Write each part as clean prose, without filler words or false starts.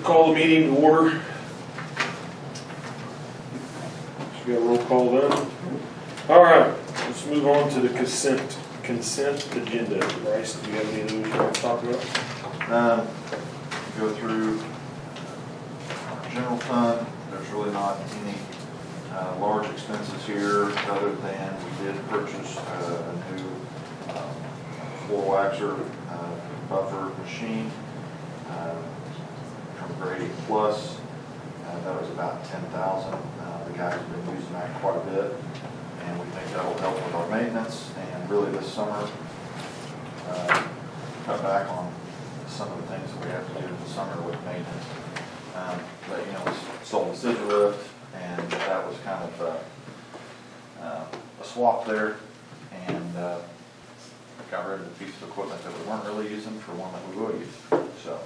Call the meeting to order. Should we have a roll call then? All right, let's move on to the consent agenda. Bryce, do you have anything you want to talk about? Go through our general fund. There's really not any large expenses here other than we did purchase a new floor waxer buffer machine from Grady Plus. That was about $10,000. The guys have been using that quite a bit, and we think that will help with our maintenance and really this summer cut back on some of the things that we have to do in the summer with maintenance. But you know, we sold the scissor lift, and that was kind of a swap there, and got rid of the piece of equipment that we weren't really using for one that we will use. So,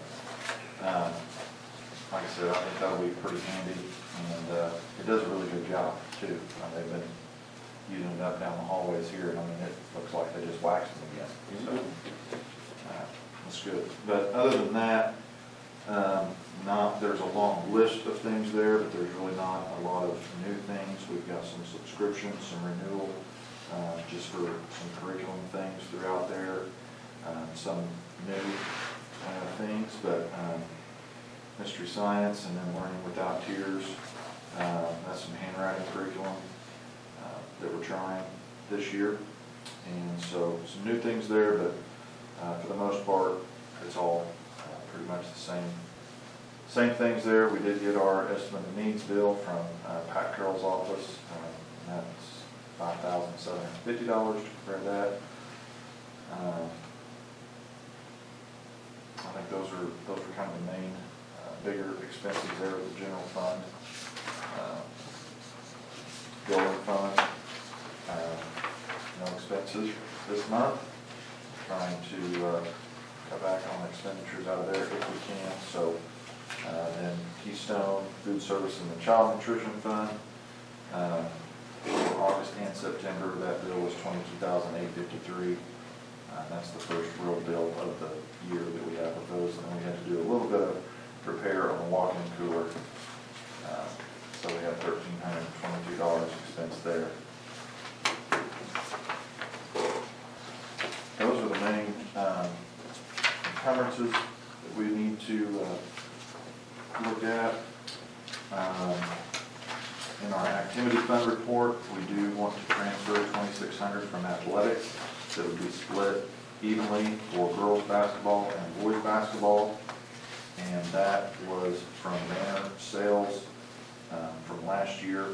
like I said, I think that'll be pretty handy, and it does a really good job too. They've been using it up down the hallways here, and I mean, it looks like they just waxed them again. So, that's good. But other than that, there's a long list of things there, but there's really not a lot of new things. We've got some subscriptions, some renewal, just for some curriculum things throughout there, some new things, but Mystery Science and then Learning Without Tears, that's some handwriting curriculum that we're trying this year. And so some new things there, but for the most part, it's all pretty much the same things there. We did get our estimate of needs bill from Pat Carroll's office. That's $5,750 to compare that. I think those are kind of the main bigger expenses there with the general fund. Building fund, no expenses this month. Trying to cut back on expenditures out of there if we can. So then Keystone, food service, and the child nutrition fund. For August and September, that bill was $22,853. That's the first real bill of the year that we have with those. And then we had to do a little bit of repair on the walk-in cooler. So we have $1,322 expense there. Those are the main encumbrances that we need to look at. In our activity fund report, we do want to transfer $2,600 from athletics that would be split evenly for girls basketball and boys basketball, and that was from banner sales from last year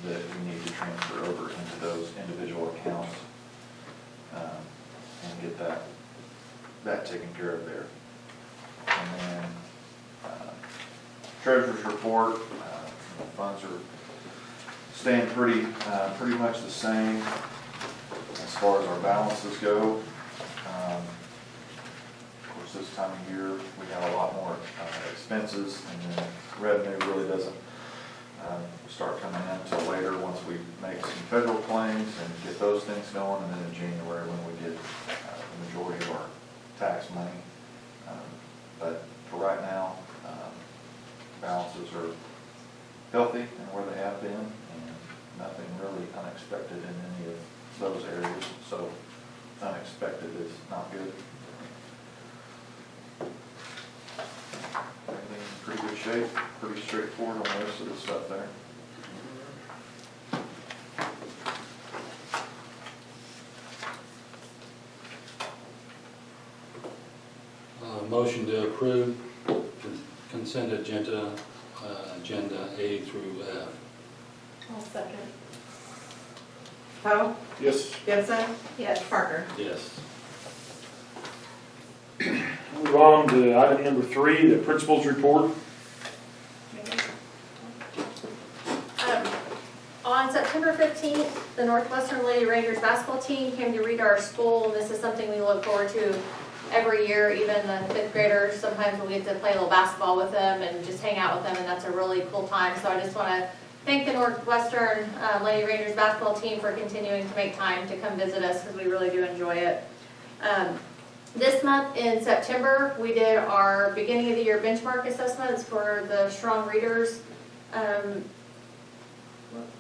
that we need to transfer over into those individual accounts and get that taken care of there. And then treasurer's report, the funds are staying pretty much the same as far as our balances go. Of course, this time of year we have a lot more expenses, and then revenue really doesn't start coming in until later once we make some federal claims and get those things going, and then in January when we get the majority of our tax money. But for right now, balances are healthy and where they have been, and nothing really unexpected in any of those areas. So unexpected is not good. Everything's in pretty good shape, pretty straightforward on the rest of the stuff there. Motion to approve consent agenda A through F. I'll second. Poe? Yes. Gibson? Yes. Parker? Yes. Move on to item number 3, the principal's report. On September 15th, the Northwestern Lady Rangers basketball team came to read our school. This is something we look forward to every year. Even the 5th graders, sometimes we'll get to play a little basketball with them and just hang out with them, and that's a really cool time. So I just want to thank the Northwestern Lady Rangers basketball team for continuing to make time to come visit us, because we really do enjoy it. This month in September, we did our beginning of the year benchmark assessments for the Strong Readers,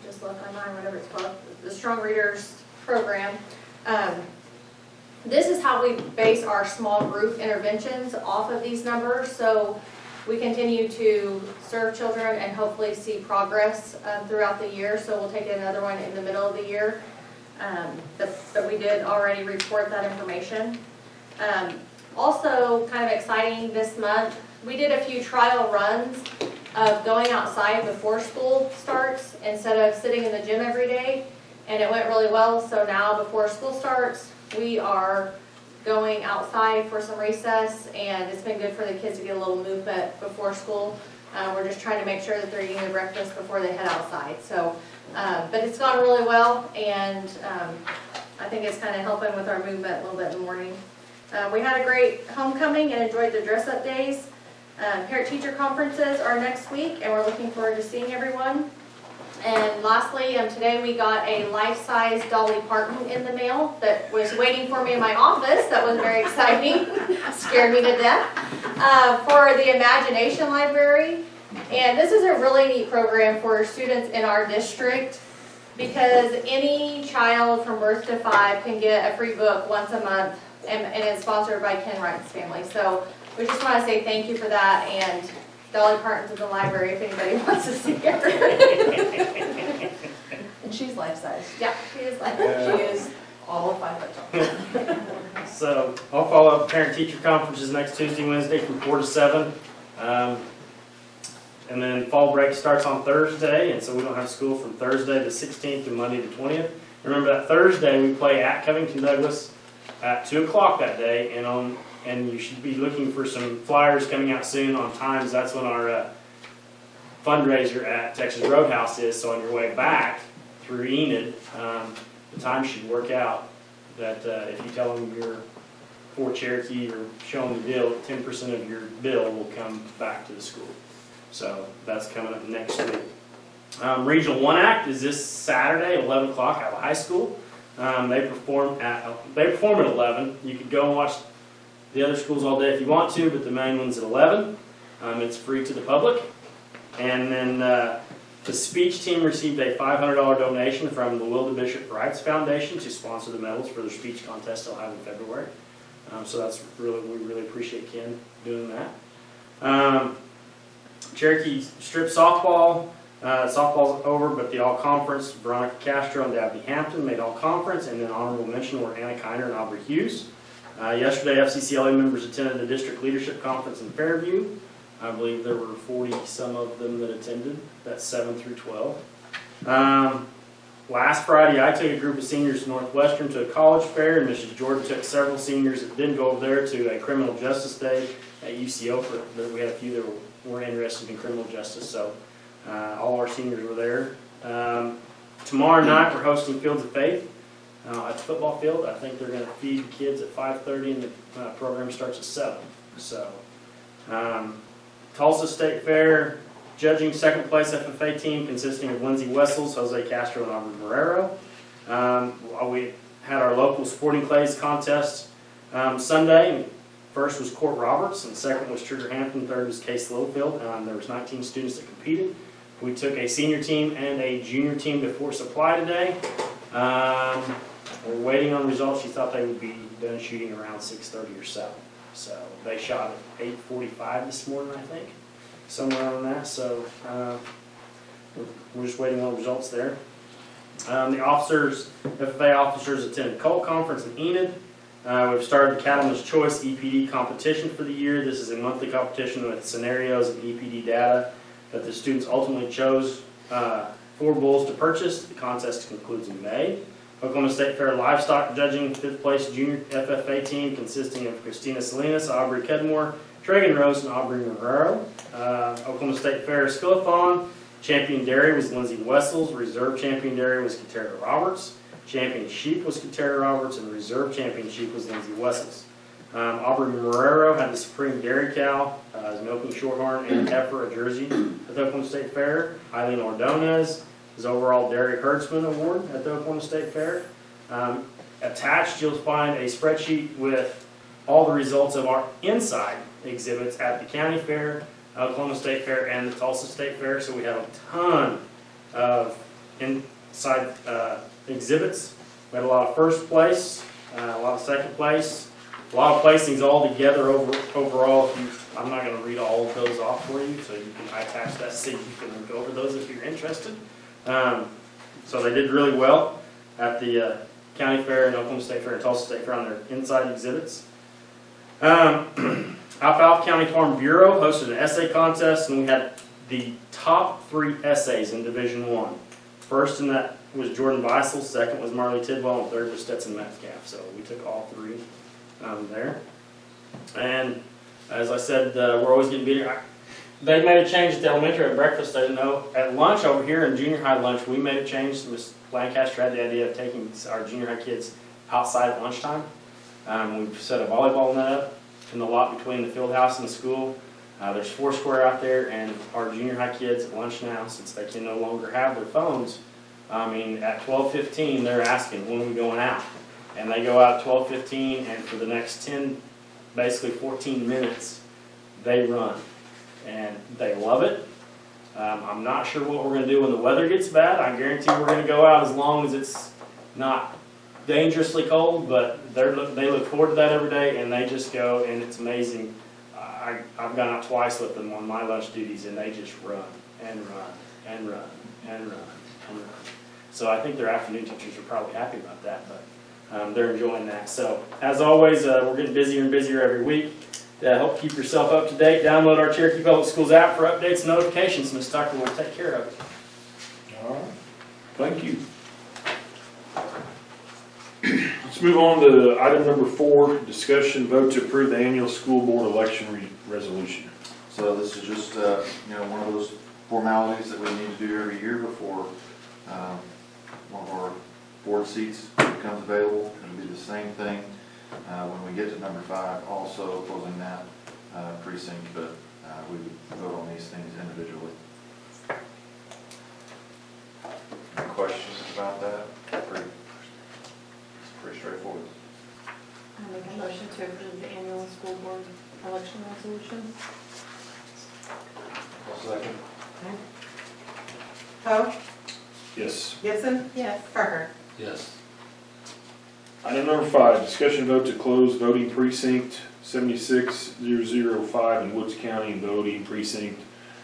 just left my mind, whatever it's called, the Strong Readers program. This is how we base our small group interventions off of these numbers. So we continue to serve children and hopefully see progress throughout the year. So we'll take another one in the middle of the year. But we did already report that information. Also, kind of exciting this month, we did a few trial runs of going outside before school starts instead of sitting in the gym every day, and it went really well. So now before school starts, we are going outside for some recess, and it's been good for the kids to get a little movement before school. We're just trying to make sure that they're eating their breakfast before they head outside. So, but it's gone really well, and I think it's kind of helping with our movement a little bit in the morning. We had a great homecoming and enjoyed the dress-up days. Parent-teacher conferences are next week, and we're looking forward to seeing everyone. And lastly, today we got a life-size Dolly Parton in the mail that was waiting for me in my office. That was very exciting. Scared me to death. For the Imagination Library. And this is a really neat program for students in our district because any child from birth to 5 can get a free book once a month, and it's sponsored by Ken Wright's family. So we just want to say thank you for that, and Dolly Parton's in the library if anybody wants to see her. And she's life-size. Yeah, she is like She is all of 5 foot tall. So I'll follow up parent-teacher conferences next Tuesday, Wednesday from 4 to 7. And then fall break starts on Thursday, and so we don't have school from Thursday the 16th to Monday the 20th. Remember that Thursday we play at Covington Douglas at 2 o'clock that day, and you should be looking for some flyers coming out soon on times. That's when our fundraiser at Texas Roadhouse is, so on your way back through Enid, the time should work out that if you tell them you're for Cherokee or show them the bill, 10% of your bill will come back to the school. So that's coming up next week. Regional 1 Act is this Saturday, 11 o'clock at the high school. They perform at 11. You could go and watch the other schools all day if you want to, but the main one's at 11. It's free to the public. And then the speech team received a $500 donation from the Wilda Bishop Rights Foundation to sponsor the medals for their speech contest they'll have in February. So that's we really appreciate Ken doing that. Cherokee strip softball. Softball's over, but the all-conference, Veronica Castro and Dabney Hampton made all-conference, and then honorable mention were Anna Kiner and Aubrey Hughes. Yesterday, FCCLA members attended the district leadership conference in Fairview. I believe there were 40-some of them that attended. That's 7 through 12. Last Friday, I took a group of seniors to Northwestern to a college fair, and Mrs. Jordan took several seniors that didn't go over there to a criminal justice day at UCO. We had a few that were interested in criminal justice, so all our seniors were there. Tomorrow night, we're hosting Fields of Faith at the football field. I think they're going to feed the kids at 5:30, and the program starts at 7. So, Tulsa State Fair, judging second place FFA team consisting of Lindsey Wessels, Jose Castro, and Aubrey Marrero. We had our local sporting clays contest Sunday. First was Court Roberts, and second was Trigger Hampton, third was Case Littlefield. There was 19 students that competed. We took a senior team and a junior team to Fort Supply today. We're waiting on results. She thought they would be done shooting around 6:30 or 7. So they shot at 8:45 this morning, I think, somewhere on that. So we're just waiting on results there. The FFA officers attended Colt Conference in Enid. We've started the Cattleman's Choice EPD competition for the year. This is a monthly competition with scenarios and EPD data that the students ultimately chose 4 bulls to purchase. The contest concludes in May. Oklahoma State Fair Livestock Judging, 5th place junior FFA team consisting of Christina Salinas, Aubrey Kedmore, Tragan Rose, and Aubrey Marrero. Oklahoma State Fair Skillathon, champion dairy was Lindsey Wessels, reserve champion dairy was Katera Roberts, champion sheep was Katera Roberts, and reserve champion sheep was Lindsey Wessels. Aubrey Marrero had the Supreme Dairy Cow, his milking shorthorn, and heifer, a Jersey, at the Oklahoma State Fair. Eileen Ordonez, his overall Dairy Herdsman Award at the Oklahoma State Fair. Attached, you'll find a spreadsheet with all the results of our inside exhibits at the county fair, Oklahoma State Fair, and the Tulsa State Fair. So we had a ton of inside exhibits. We had a lot of first place, a lot of second place, a lot of placings all together overall. I'm not going to read all of those off for you, so I attached that so you can go over those if you're interested. So they did really well at the county fair and Oklahoma State Fair and Tulsa State Fair on their inside exhibits. Alfalfa County Farm Bureau hosted an essay contest, and we had the top 3 essays in Division 1. First in that was Jordan Beisel, second was Marley Tidwell, and third was Stetson Metcalf. So we took all 3 there. And as I said, we're always getting better. They made a change at the elementary at breakfast. I didn't know. At lunch over here in junior high lunch, we made a change. Miss Lancaster had the idea of taking our junior high kids outside at lunchtime. We set a volleyball net up in the lot between the field house and the school. There's 4 square out there, and our junior high kids at lunch now, since they can no longer have their phones, at 12:15 they're asking, when are we going out? And they go out at 12:15, and for the next 14 minutes, they run. And they love it. I'm not sure what we're going to do when the weather gets bad. I guarantee we're going to go out as long as it's not dangerously cold, but they look forward to that every day, and they just go, and it's amazing. I've gone out twice with them on my lunch duties, and they just run and run and run and run and run. So I think their afternoon teachers are probably happy about that, but they're enjoying that. So as always, we're getting busier and busier every week. To help keep yourself up to date, download our Cherokee Public Schools app for updates and notifications. Ms. Tucker will take care of it. All right, thank you. Let's move on to item number 4, discussion vote to approve the annual school board election resolution. So this is just, one of those formalities that we need to do every year before one of our board seats becomes available. It'll be the same thing when we get to number 5, also closing that precinct, but we would vote on these things individually. Any questions about that? It's pretty straightforward. I make a motion to approve the annual school board election resolution. Second. Poe, Yes. Gibson, Yes. Parker. Yes. Item number 5, discussion vote to close voting precinct 76005 in Woods County and voting precinct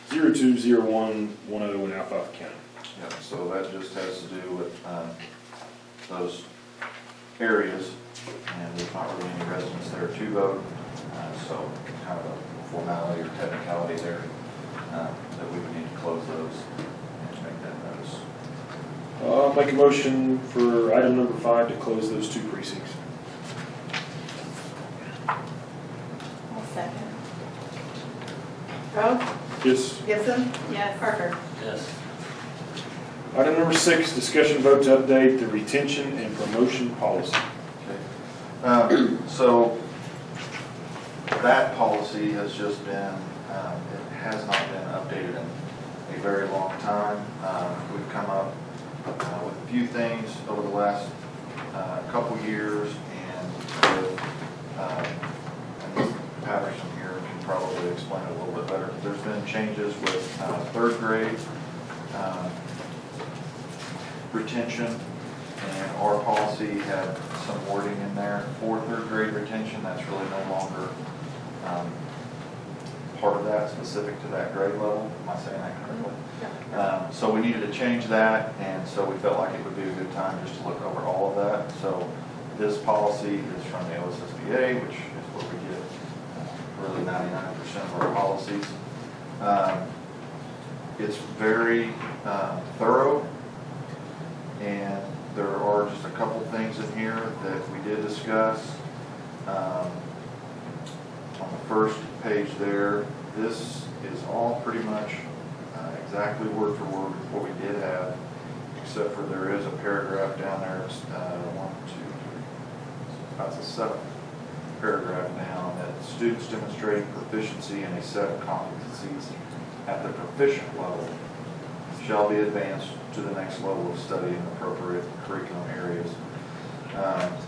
020110 in Alfalfa County. Yeah, so that just has to do with those areas, and there's not really any residents there to vote, so kind of a formality or technicality there that we would need to close those and make that notice. I'll make a motion for item number 5 to close those 2 precincts. I'll second. Poe, Yes. Gibson, Yes. Parker. Yes. Item number 6, discussion vote to update the retention and promotion policy. So that policy has just been, it has not been updated in a very long time. We've come up with a few things over the last couple years, and with, and Patterson here can probably explain it a little bit better. There's been changes with 3rd grade retention, and our policy had some wording in there for 3rd grade retention that's really no longer part of that, specific to that grade level. Am I saying that correctly? So we needed to change that, and so we felt like it would be a good time just to look over all of that. So this policy is from the OSSBA, which is where we get really 99% of our policies. It's very thorough, and there are just a couple things in here that we did discuss. On the first page there, this is all pretty much exactly word for word what we did have, except for there is a paragraph down there. It's 1, 2, 3. That's the 7th paragraph down, that students demonstrating proficiency in a set of competencies at the proficient level shall be advanced to the next level of study in appropriate curriculum areas.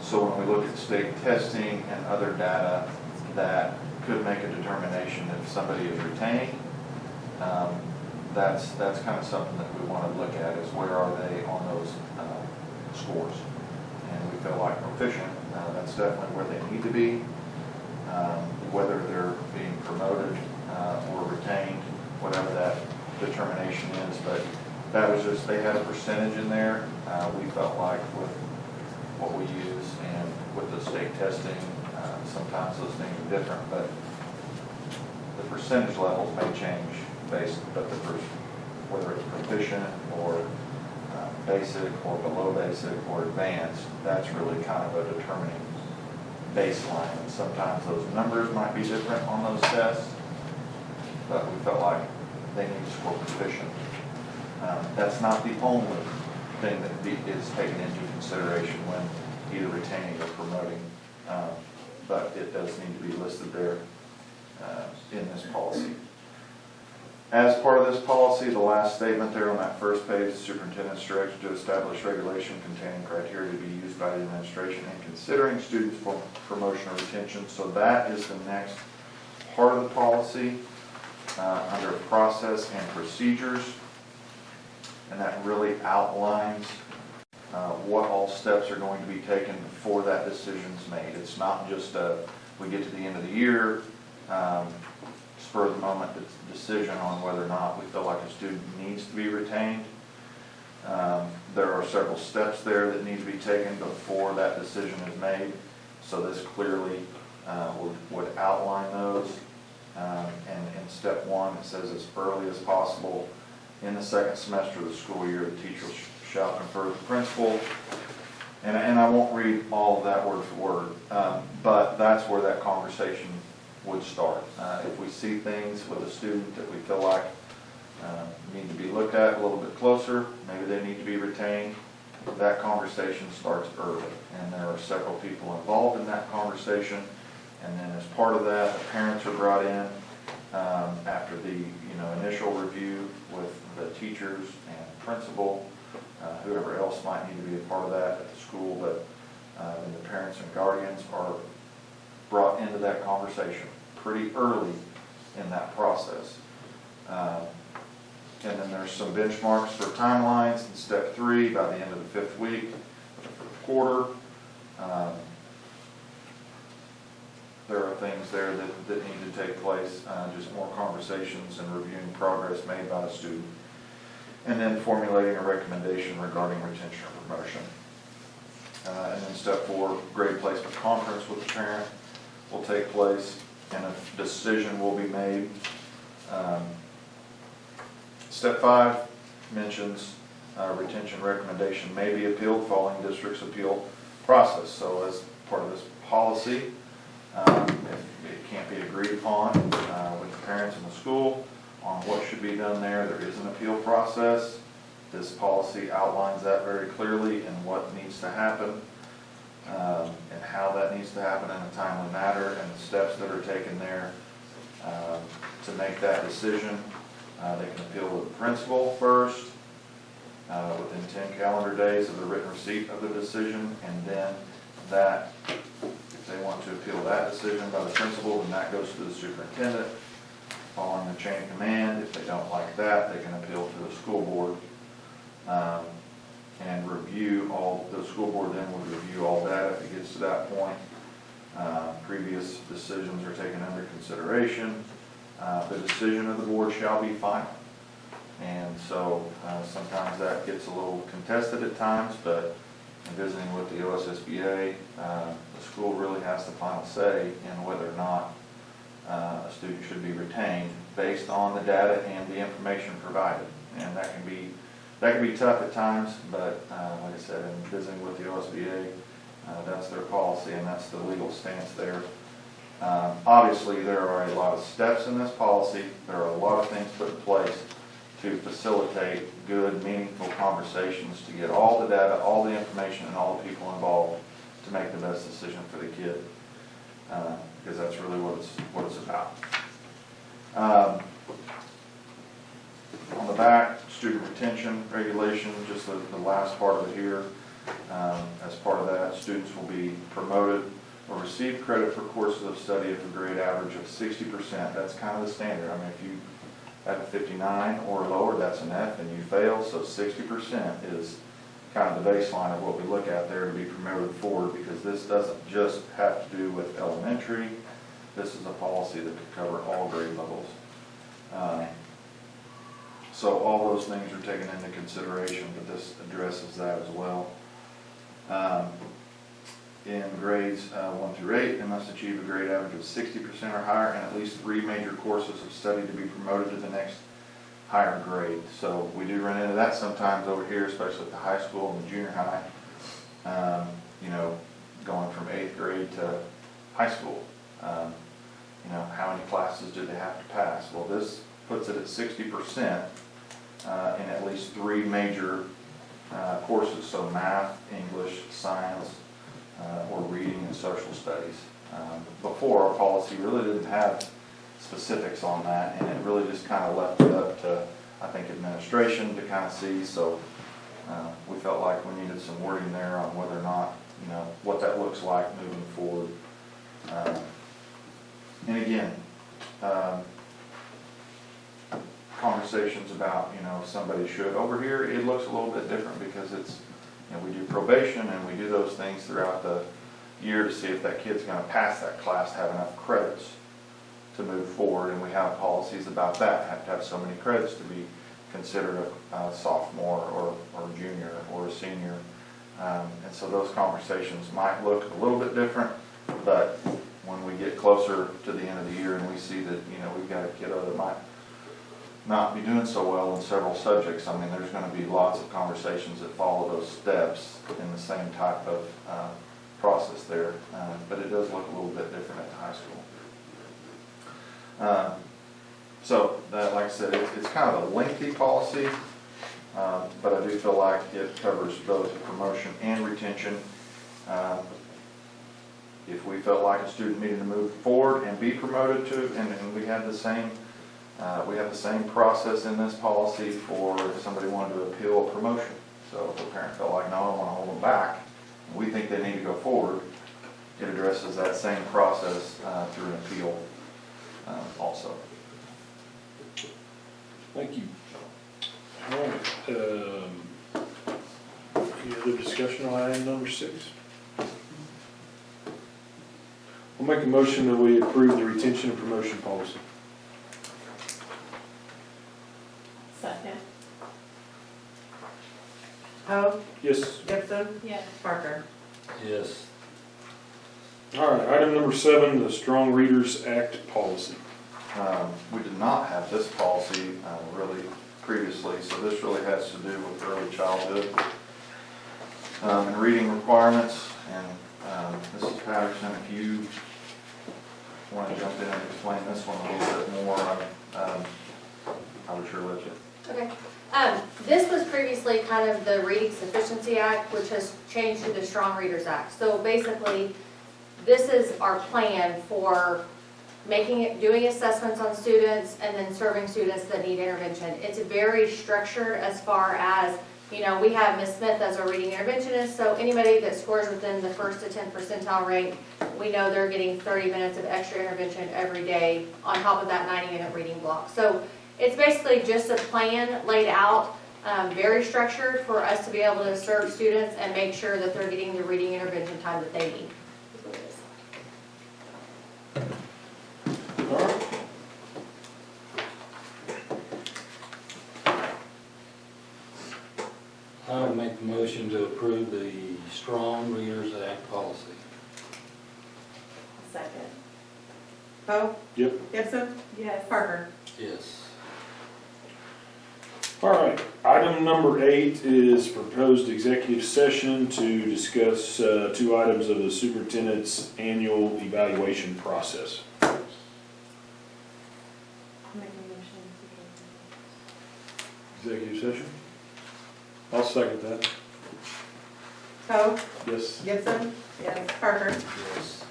So when we look at state testing and other data that could make a determination if somebody is retained, that's kind of something that we want to look at, is where are they on those scores. And we feel like proficient, that's definitely where they need to be. Whether they're being promoted or retained, whatever that determination is, but that was just, they had a percentage in there. We felt like with what we use and with the state testing, sometimes those things are different, but the percentage levels may change based, but whether it's proficient or basic or below basic or advanced, that's really kind of a determining baseline. And sometimes those numbers might be different on those tests, but we felt like they need to score proficient. That's not the only thing that is taken into consideration when either retaining or promoting, but it does need to be listed there in this policy. As part of this policy, the last statement there on that first page, the superintendent is directed to establish regulation containing criteria to be used by the administration in considering students for promotion or retention. So that is the next part of the policy under process and procedures. And that really outlines what all steps are going to be taken before that decision's made. It's not just we get to the end of the year, spur of the moment decision on whether or not we feel like a student needs to be retained. There are several steps there that need to be taken before that decision is made. So this clearly would outline those. And in step one, it says as early as possible in the second semester of the school year, the teacher shall confer with the principal. And I won't read all of that word for word, but that's where that conversation would start. If we see things with a student that we feel like need to be looked at a little bit closer, maybe they need to be retained, that conversation starts early. And there are several people involved in that conversation. And then as part of that, the parents are brought in after the initial review with the teachers and principal, whoever else might need to be a part of that at the school, but then the parents and guardians are brought into that conversation pretty early in that process. And then there's some benchmarks for timelines in step 3 by the end of the 5th week, quarter. There are things there that need to take place, just more conversations and reviewing progress made by the student. And then formulating a recommendation regarding retention or promotion. And then step 4, grade placement conference with the parent will take place and a decision will be made. Step 5 mentions retention recommendation may be appealed following district's appeal process. So as part of this policy, if it can't be agreed upon with the parents and the school on what should be done there is an appeal process. This policy outlines that very clearly and what needs to happen and how that needs to happen in a timely manner and the steps that are taken there to make that decision. They can appeal with the principal first within 10 calendar days of the written receipt of the decision, and then that, if they want to appeal that decision by the principal, then that goes to the superintendent following the chain of command. If they don't like that, they can appeal to the school board and review all, the school board then would review all data if it gets to that point. Previous decisions are taken under consideration. The decision of the board shall be final. And so sometimes that gets a little contested at times, but in visiting with the OSSBA, the school really has the final say in whether or not a student should be retained based on the data and the information provided. And that can be tough at times, but like I said, in visiting with the OSBA, that's their policy and that's the legal stance there. Obviously, there are a lot of steps in this policy. There are a lot of things put in place to facilitate good, meaningful conversations, to get all the data, all the information, and all the people involved to make the best decision for the kid, because that's really what it's about. On the back, student retention regulation, just the last part of it here. As part of that, students will be promoted or receive credit for courses of study if a grade average of 60%. That's kind of the standard. I mean, if you have a 59 or lower, that's an F and you fail, so 60% is kind of the baseline of what we look at there to be promoted forward, because this doesn't just have to do with elementary. This is a policy that could cover all grade levels. So all those things are taken into consideration, but this addresses that as well. In grades 1 through 8, they must achieve a grade average of 60% or higher and at least 3 major courses of study to be promoted to the next higher grade. So we do run into that sometimes over here, especially at the high school and the junior high, you know, going from 8th grade to high school. You know, how many classes do they have to pass? Well, this puts it at 60% in at least 3 major courses, so math, English, science, or reading and social studies. Before, our policy really didn't have specifics on that, and it really just kind of left it up to, I think, administration to kind of see. So we felt like we needed some wording there on whether or not, you know, what that looks like moving forward. And again, conversations about, you know, if somebody should. Over here, it looks a little bit different because it's, you know, we do probation and we do those things throughout the year to see if that kid's going to pass that class, have enough credits to move forward, and we have policies about that. Have to have so many credits to be considered a sophomore or junior or a senior. And so those conversations might look a little bit different, but when we get closer to the end of the year and we see that, you know, we've got a kiddo that might not be doing so well in several subjects, I mean, there's going to be lots of conversations that follow those steps in the same type of process there, but it does look a little bit different at the high school. So that, like I said, it's kind of a lengthy policy, but I do feel like it covers both promotion and retention. If we felt like a student needed to move forward and be promoted to, and we had the same, we have the same process in this policy for if somebody wanted to appeal a promotion. So if a parent felt like, no, I want to hold them back, and we think they need to go forward, it addresses that same process through an appeal also. Thank you. All right. Any other discussion on item number 6? We'll make a motion that we approve the retention and promotion policy. Second. Poe, Yes. Gibson, Yes. Parker. Yes. All right, item number 7, the Strong Readers Act policy. We did not have this policy really previously, so this really has to do with early childhood and reading requirements. And Mrs. Patterson, if you want to jump in and explain this one a little bit more, I would sure let you. Okay. This was previously kind of the Reading Sufficiency Act, which has changed to the Strong Readers Act. So basically, this is our plan for doing assessments on students and then serving students that need intervention. It's very structured as far as, you know, we have Ms. Smith as our reading interventionist, so anybody that scores within the 1st to 10th percentile rank, we know they're getting 30 minutes of extra intervention every day on top of that 90-minute reading block. So it's basically just a plan laid out, very structured for us to be able to serve students and make sure that they're getting the reading intervention time that they need. Is what it is. All right. I would make the motion to approve the Strong Readers Act policy. Second. Poe, Yep. Gibson, Yes. Parker. Yes. All right, item number 8 is proposed executive session to discuss 2 items of the superintendent's annual evaluation process. Make a motion Executive session? I'll second that. Poe, Yes. Gibson, Yes. Parker. Yes.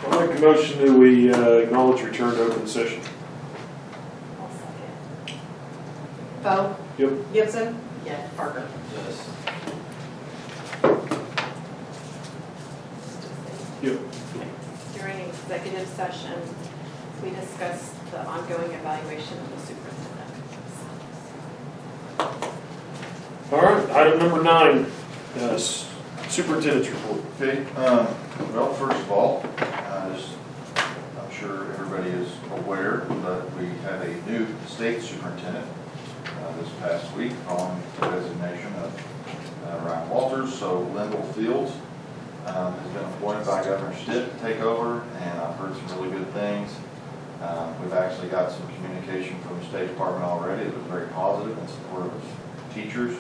I'll make a motion that we acknowledge return to open session. I'll second. Poe? Yep. Gibson? Yes. Parker? Yes. Yep. During executive session, we discussed the ongoing evaluation of the superintendent. All right, item number 9, superintendent's report. Okay, well, first of all, I'm sure everybody is aware that we have a new state superintendent this past week following the resignation of Ryan Walters. So Lyndall Fields has been appointed by Governor Stitt to take over, and I've heard some really good things. We've actually got some communication from the State Department already that was very positive in support of teachers,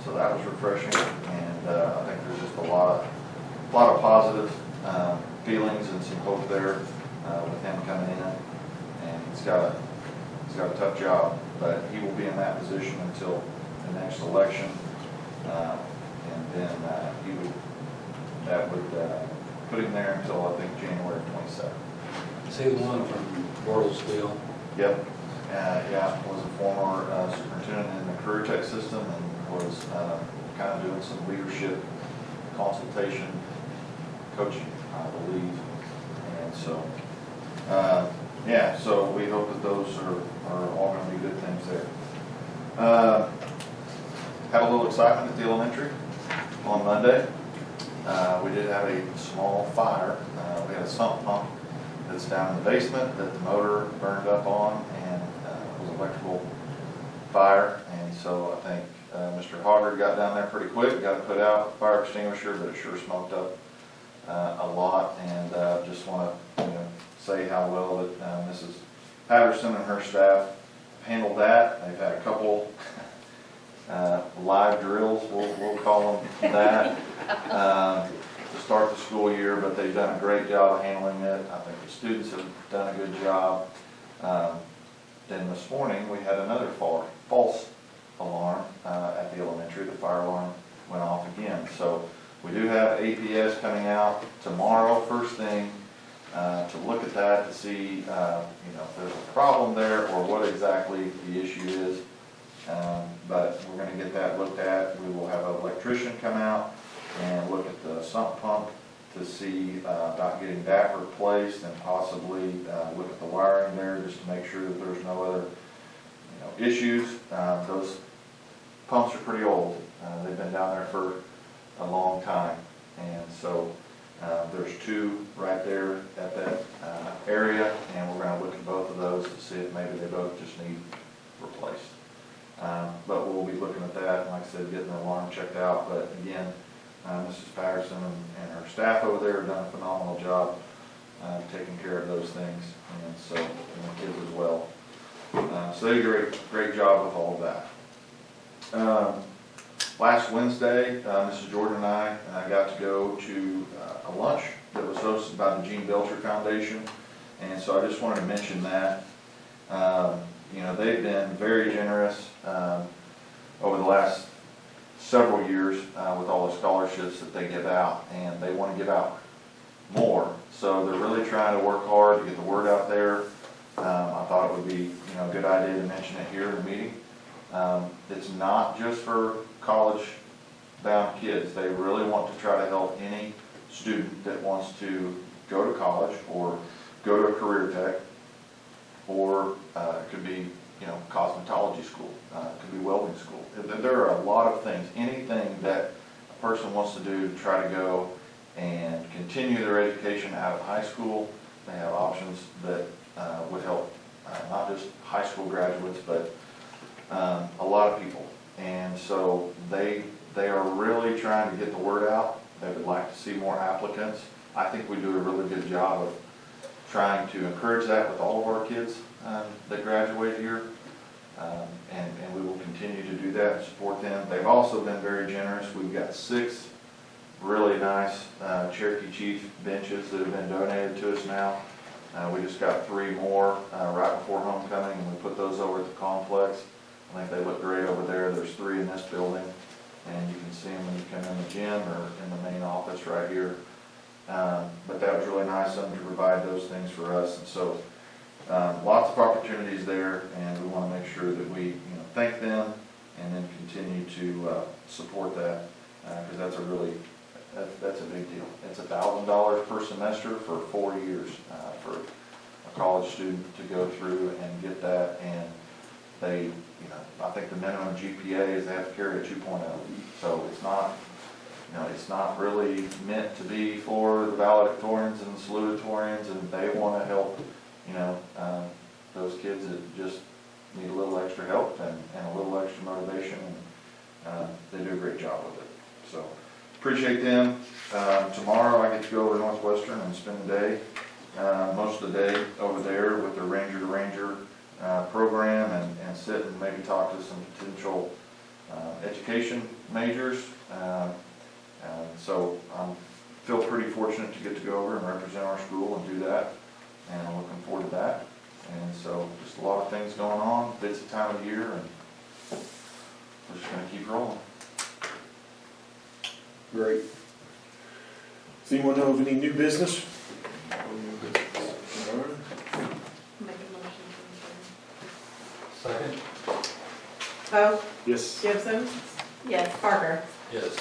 so that was refreshing. And I think there's just a lot of positive feelings and some hope there with him coming in. And he's got a tough job, but he will be in that position until the next election, and then that would put him there until I think January 27th. Is he the one from Bartlesville? Yep. Yeah, was a former superintendent in the career tech system and was kind of doing some leadership consultation, coaching, I believe. And so, yeah, so we hope that those are all going to be good things there. Had a little excitement at the elementary on Monday. We did have a small fire. We had a sump pump that's down in the basement that the motor burned up on, and it was an electrical fire. And so I think Mr. Hoggard got down there pretty quick, got it put out, fire extinguisher, but it sure smoked up a lot. And just want to say how well that Mrs. Patterson and her staff handled that. They've had a couple live drills, we'll call them that, to start the school year, but they've done a great job of handling it. I think the students have done a good job. Then this morning, we had another false alarm at the elementary. The fire alarm went off again. So we do have APS coming out tomorrow, first thing, to look at that, to see if there's a problem there or what exactly the issue is. But we're going to get that looked at. We will have an electrician come out and look at the sump pump to see about getting that replaced, and possibly look at the wiring there just to make sure that there's no other issues. Those pumps are pretty old. They've been down there for a long time, and so there's two right there at that area, and we're going to look at both of those to see if maybe they both just need replaced. But we'll be looking at that, and like I said, getting the alarm checked out. But again, Mrs. Patterson and her staff over there have done a phenomenal job taking care of those things, and so and the kids as well. So they did a great job with all of that. Last Wednesday, Mrs. Jordan and I got to go to a lunch that was hosted by the Gene Belcher Foundation, and so I just wanted to mention that. They've been very generous over the last several years with all the scholarships that they give out, and they want to give out more. So they're really trying to work hard to get the word out there. I thought it would be a good idea to mention it here in the meeting. It's not just for college-bound kids. They really want to try to help any student that wants to go to college or go to a career tech, or it could be cosmetology school, it could be welding school. There are a lot of things, anything that a person wants to do to try to go and continue their education out of high school. They have options that would help not just high school graduates, but a lot of people. And so they are really trying to get the word out. They would like to see more applicants. I think we do a really good job of trying to encourage that with all of our kids that graduate here. And we will continue to do that and support them. They've also been very generous. We've got 6 really nice Cherokee Chief benches that have been donated to us now. We just got 3 more right before homecoming, and we put those over at the complex. I think they look great over there. There's 3 in this building, and you can see them when you come in the gym or in the main office right here. But that was really nice of them to provide those things for us, and so lots of opportunities there, and we want to make sure that we thank them and then continue to support that, because that's a big deal. It's $1,000 per semester for 4 years for a college student to go through and get that, and they, I think the minimum GPA is they have to carry a 2.0. So it's not really meant to be for the valedictorians and the salutatorians, and they want to help, those kids that just need a little extra help and a little extra motivation, and they do a great job with it. So appreciate them. Tomorrow I get to go over to Northwestern and spend the day, most of the day over there with the Ranger to Ranger program, and sit and maybe talk to some potential education majors. So I feel pretty fortunate to get to go over and represent our school and do that, and I'm looking forward to that. And so just a lot of things going on, busy time of the year, and we're just going to keep rolling. Great. Does anyone know of any new business? Make a motion to Second? Poe, Yes. Gibson, adjourn. Yes. Parker. Yes.